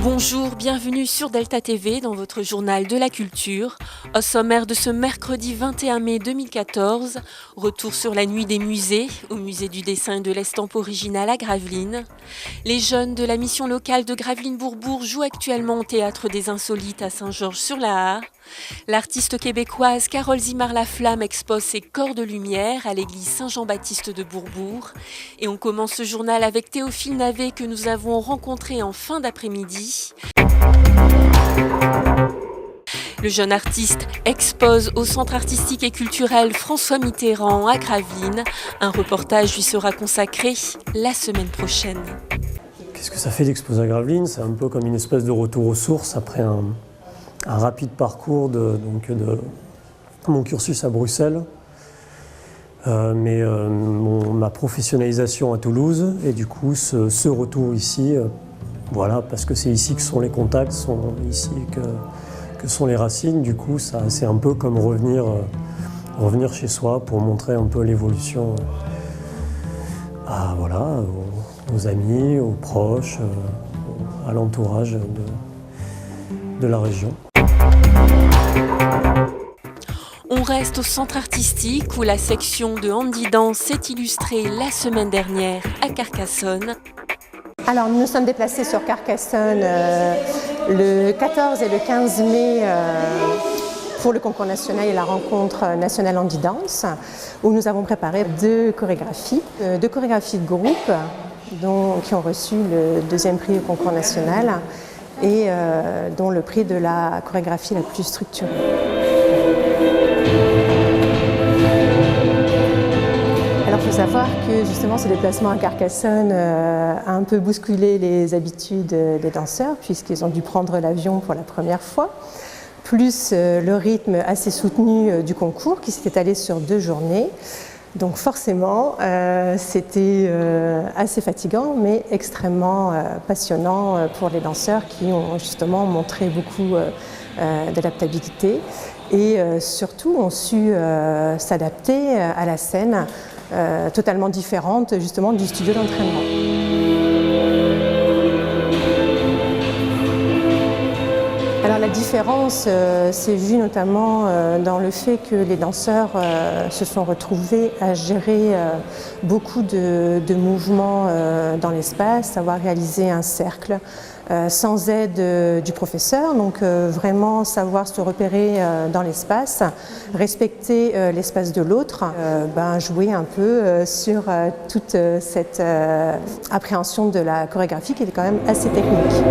Bonjour, bienvenue sur Delta TV dans votre journal de la culture. Au sommaire de ce mercredi 21 mai 2014, retour sur la nuit des musées, au musée du dessin et de l'estampe originale à Gravelines. Les jeunes de la mission locale de Gravelines-Bourbourg jouent actuellement au Théâtre des Insolites à Saint-Georges-sur-la-Haar. L'artiste québécoise Carole Zimard-Laflamme expose ses corps de lumière à l'église Saint-Jean-Baptiste de Bourbourg. Et on commence ce journal avec Théophile Navet que nous avons rencontré en fin d'après-midi. Le jeune artiste expose au Centre artistique et culturel François Mitterrand à Gravelines. Un reportage lui sera consacré la semaine prochaine. Qu'est-ce que ça fait d'exposer à Gravelines? C'est un peu comme une espèce de retour aux sources après un rapide parcours de mon cursus à Bruxelles, ma professionnalisation à Toulouse et du coup ce retour ici, voilà, parce que c'est ici que sont les contacts, sont ici que sont les racines. Du coup, c'est un peu comme revenir chez soi pour montrer un peu l'évolution aux amis, aux proches, à l'entourage de la région. On reste au centre artistique où la section de handi dance s'est illustrée la semaine dernière à Carcassonne. Alors nous nous sommes déplacés sur Carcassonne le 14 et le 15 mai pour le concours national et la rencontre nationale handi dance où nous avons préparé deux chorégraphies de groupe qui ont reçu le deuxième prix au concours national et dont le prix de la chorégraphie la plus structurée. Alors il faut savoir que justement ce déplacement à Carcassonne a un peu bousculé les habitudes des danseurs puisqu'ils ont dû prendre l'avion pour la première fois, plus le rythme assez soutenu du concours qui s'est étalé sur 2 journées. Donc forcément, c'était assez fatigant, mais extrêmement passionnant pour les danseurs qui ont justement montré beaucoup d'adaptabilité et surtout ont su s'adapter à la scène totalement différente justement du studio d'entraînement. Alors la différence s'est vue notamment dans le fait que les danseurs se sont retrouvés à gérer beaucoup de mouvements dans l'espace, savoir réaliser un cercle sans aide du professeur, donc vraiment savoir se repérer dans l'espace, respecter l'espace de l'autre, jouer un peu sur toute cette appréhension de la chorégraphie qui est quand même assez technique.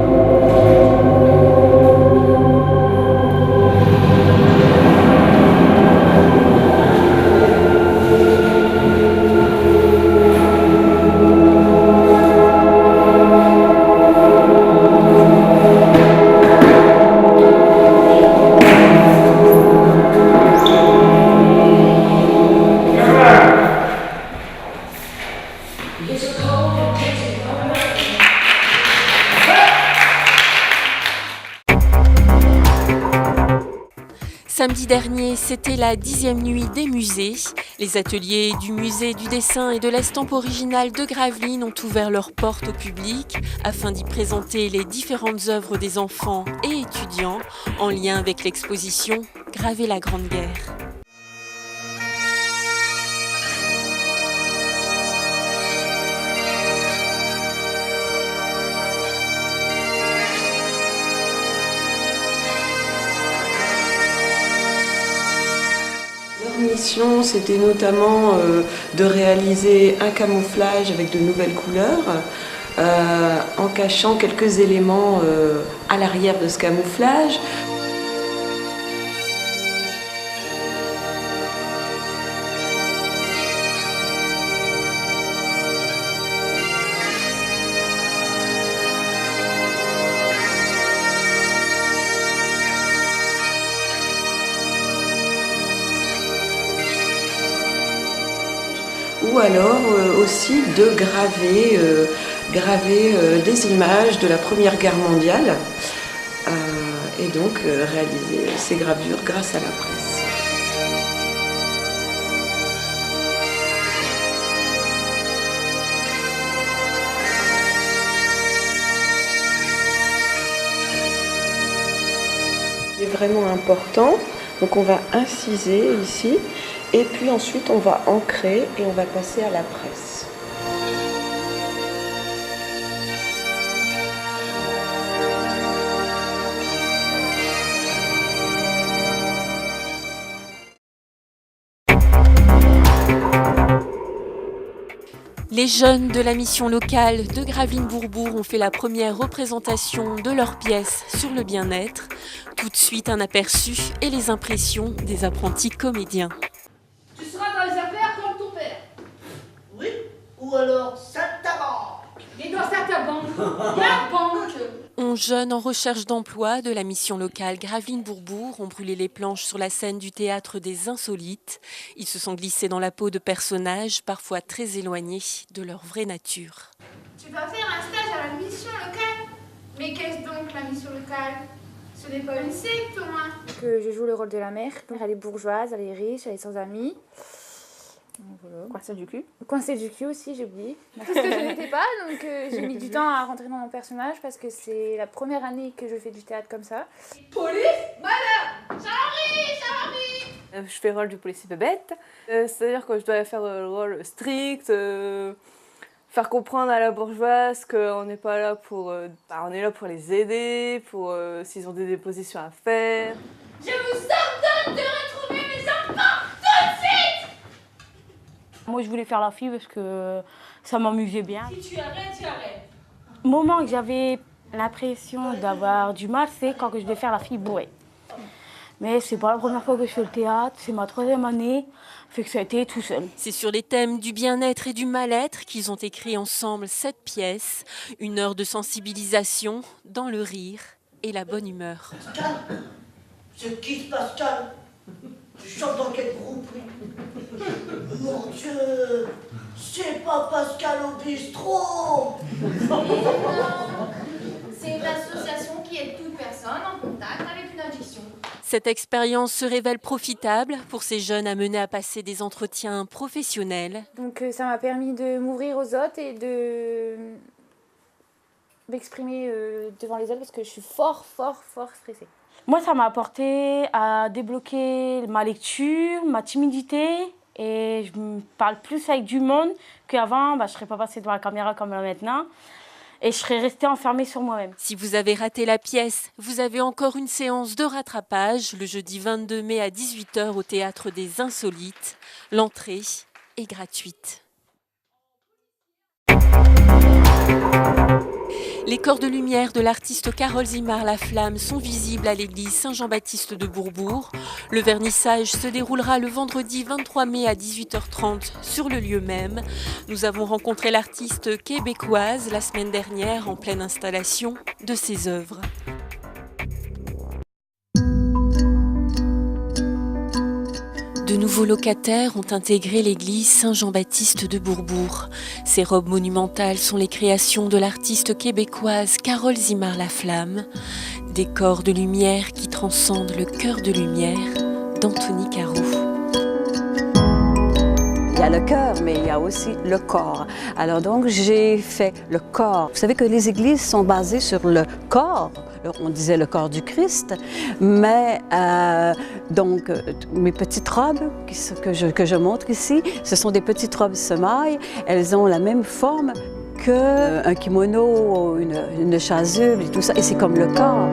Samedi dernier, c'était la 10e nuit des musées. Les ateliers du musée du dessin et de l'estampe originale de Gravelines ont ouvert leurs portes au public afin d'y présenter les différentes œuvres des enfants et étudiants en lien avec l'exposition Graver la Grande Guerre. Leur mission, c'était notamment de réaliser un camouflage avec de nouvelles couleurs, en cachant quelques éléments à l'arrière de ce camouflage. Ou alors aussi de graver des images de la Première Guerre mondiale et donc réaliser ces gravures grâce à la presse. vraiment important. Donc on va inciser ici et puis ensuite on va ancrer et on va passer à la presse. Les jeunes de la mission locale de Gravelines-Bourbourg ont fait la première représentation de leur pièce sur le bien-être. Tout de suite un aperçu et les impressions des apprentis comédiens. Tu seras dans les affaires comme ton père. Oui, ou alors saltimbanque. Et dans certaines banques, la banque. 11 jeunes en recherche d'emploi de la mission locale Gravelines-Bourbourg ont brûlé les planches sur la scène du théâtre des Insolites. Ils se sont glissés dans la peau de personnages parfois très éloignés de leur vraie nature. Tu vas faire un stage à la mission locale. Mais qu'est-ce donc la mission locale? Ce n'est pas une secte au moins. Je joue le rôle de la mère. Elle est bourgeoise, elle est riche, elle est sans amis. Voilà. Coincée du cul. Coincée du cul aussi, j'ai oublié. Parce que je n'étais pas, donc j'ai mis du temps à rentrer dans mon personnage parce que c'est la première année que je fais du théâtre comme ça. Police, madame, Charlie. Je fais le rôle du policier bébête, c'est-à-dire que je dois faire le rôle strict, faire comprendre à la bourgeoise qu'on n'est pas là pour... on est là pour les aider, pour s'ils ont des dépositions à faire. Je vous ordonne de retrouver mes enfants tout de suite. Moi, je voulais faire la fille parce que ça m'amusait bien. Si tu arrêtes, j'arrête. Le moment que j'avais l'impression d'avoir du mal, c'est quand je devais faire la fille bourrée. Mais c'est pas la première fois que je fais le théâtre, c'est ma 3e année, fait que ça a été tout seul. C'est sur les thèmes du bien-être et du mal-être qu'ils ont écrit ensemble cette pièce, une heure de sensibilisation dans le rire et la bonne humeur. Pascal, c'est qui Pascal? Tu chantes dans quel groupe? Mon Dieu, c'est pas Pascal au bistrot. C'est une association qui aide toute personne en contact avec une addiction. Cette expérience se révèle profitable pour ces jeunes amenés à passer des entretiens professionnels. Donc ça m'a permis de m'ouvrir aux autres et de m'exprimer devant les autres parce que je suis fort stressée. Moi, ça m'a apporté à débloquer ma lecture, ma timidité et je me parle plus avec du monde qu'avant. Je ne serais pas passée devant la caméra comme là maintenant et je serais restée enfermée sur moi-même. Si vous avez raté la pièce, vous avez encore une séance de rattrapage le jeudi 22 mai à 18 h au Théâtre des Insolites. L'entrée est gratuite. Les corps de lumière de l'artiste Carole Zimard-Laflamme sont visibles à l'église Saint-Jean-Baptiste de Bourbourg. Le vernissage se déroulera le vendredi 23 mai à 18h30 sur le lieu même. Nous avons rencontré l'artiste québécoise la semaine dernière en pleine installation de ses œuvres. De nouveaux locataires ont intégré l'église Saint-Jean-Baptiste de Bourbourg. Ces robes monumentales sont les créations de l'artiste québécoise Carole Zimard-Laflamme. Des corps de lumière qui transcendent le cœur de lumière d'Anthony Caro. Il y a le cœur, mais il y a aussi le corps. Alors donc, j'ai fait le corps. Vous savez que les églises sont basées sur le corps. On disait le corps du Christ, mais donc mes petites robes que je montre ici, ce sont des petites robes semailles. Elles ont la même forme qu'un kimono, une chasuble et tout ça, et c'est comme le corps.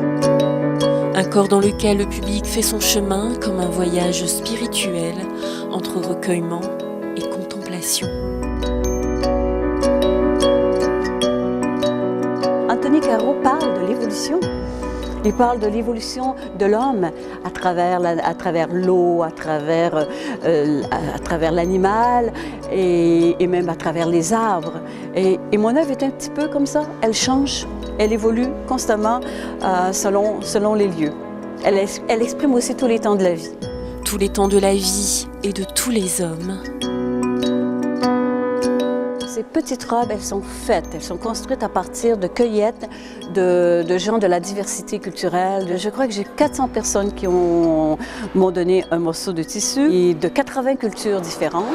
Un corps dans lequel le public fait son chemin comme un voyage spirituel entre recueillement et contemplation. Anthony Caro parle de l'évolution. Il parle de l'évolution de l'homme à travers l'eau, à travers l'animal et même à travers les arbres. Et mon œuvre est un petit peu comme ça. Elle change, elle évolue constamment selon les lieux. Elle exprime aussi tous les temps de la vie. Tous les temps de la vie et de tous les hommes. Ces petites robes, elles sont faites, elles sont construites à partir de cueillettes de gens de la diversité culturelle. Je crois que j'ai 400 personnes qui m'ont donné un morceau de tissu et de 80 cultures différentes.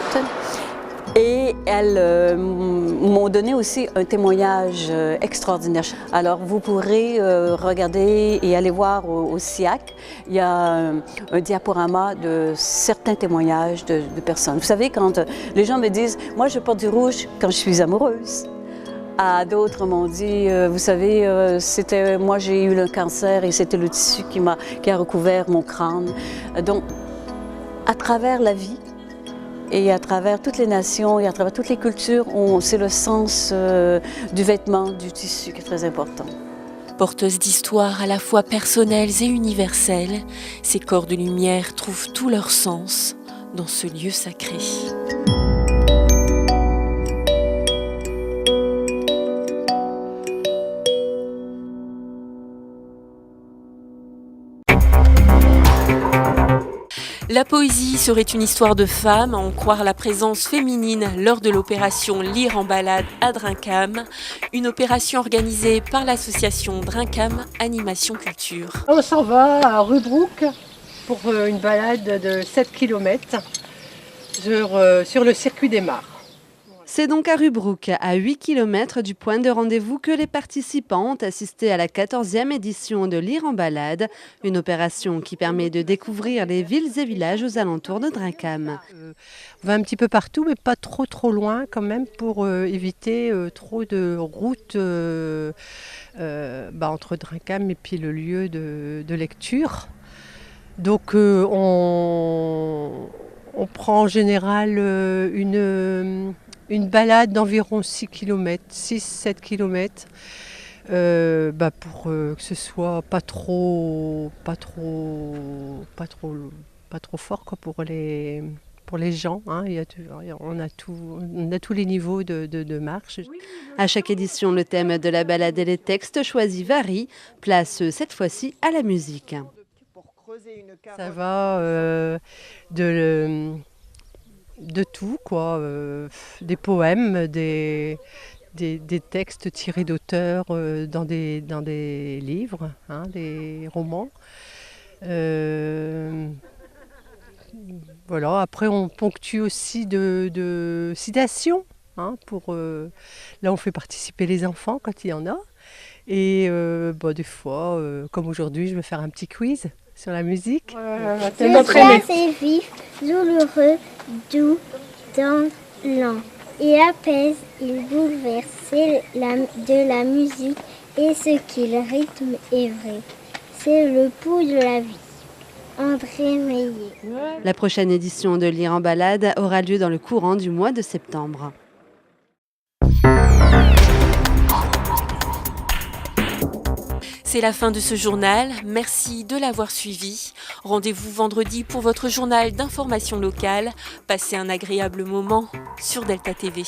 Et elles m'ont donné aussi un témoignage extraordinaire. Alors vous pourrez regarder et aller voir au SIAC, il y a un diaporama de certains témoignages de personnes. Vous savez, quand les gens me disent « moi je porte du rouge quand je suis amoureuse », à d'autres m'ont dit, vous savez, moi j'ai eu le cancer et c'était le tissu qui a recouvert mon crâne. Donc, à travers la vie et à travers toutes les nations et à travers toutes les cultures, c'est le sens du vêtement, du tissu qui est très important. Porteuses d'histoires à la fois personnelles et universelles, ces corps de lumière trouvent tout leur sens dans ce lieu sacré. La poésie serait une histoire de femme, à en croire la présence féminine lors de l'opération Lire en balade à Drincam, une opération organisée par l'association Drincam Animation Culture. On s'en va à Rubrouck pour une balade de 7 km sur le circuit des mares. C'est donc à Rubrouck, à 8 km du point de rendez-vous, que les participants ont assisté à la 14e édition de Lire en balade, une opération qui permet de découvrir les villes et villages aux alentours de Drincam. On va un petit peu partout, mais pas trop loin quand même, pour éviter trop de routes entre Drincam et puis le lieu de lecture. Donc on prend en général une balade d'environ 6-7 km pour que ce soit pas trop fort quoi, pour les gens. Hein. On a tous les niveaux de marche. À chaque édition, le thème de la balade et les textes choisis varient. Place cette fois-ci à la musique. Ça va de tout, quoi. Des poèmes, des textes tirés d'auteurs dans des livres, hein, des romans. Voilà. Après, on ponctue aussi de citations. Hein, là, on fait participer les enfants quand il y en a. Et des fois, comme aujourd'hui, je vais faire un petit quiz sur la musique. Le jazz est vif, douloureux, doux, lent. Il apaise, il bouleverse, de la musique et ce qu'il rythme est vrai. C'est le pouls de la vie. André Meillet. La prochaine édition de Lire en balade aura lieu dans le courant du mois de septembre. C'est la fin de ce journal. Merci de l'avoir suivi. Rendez-vous vendredi pour votre journal d'information locale. Passez un agréable moment sur Delta TV.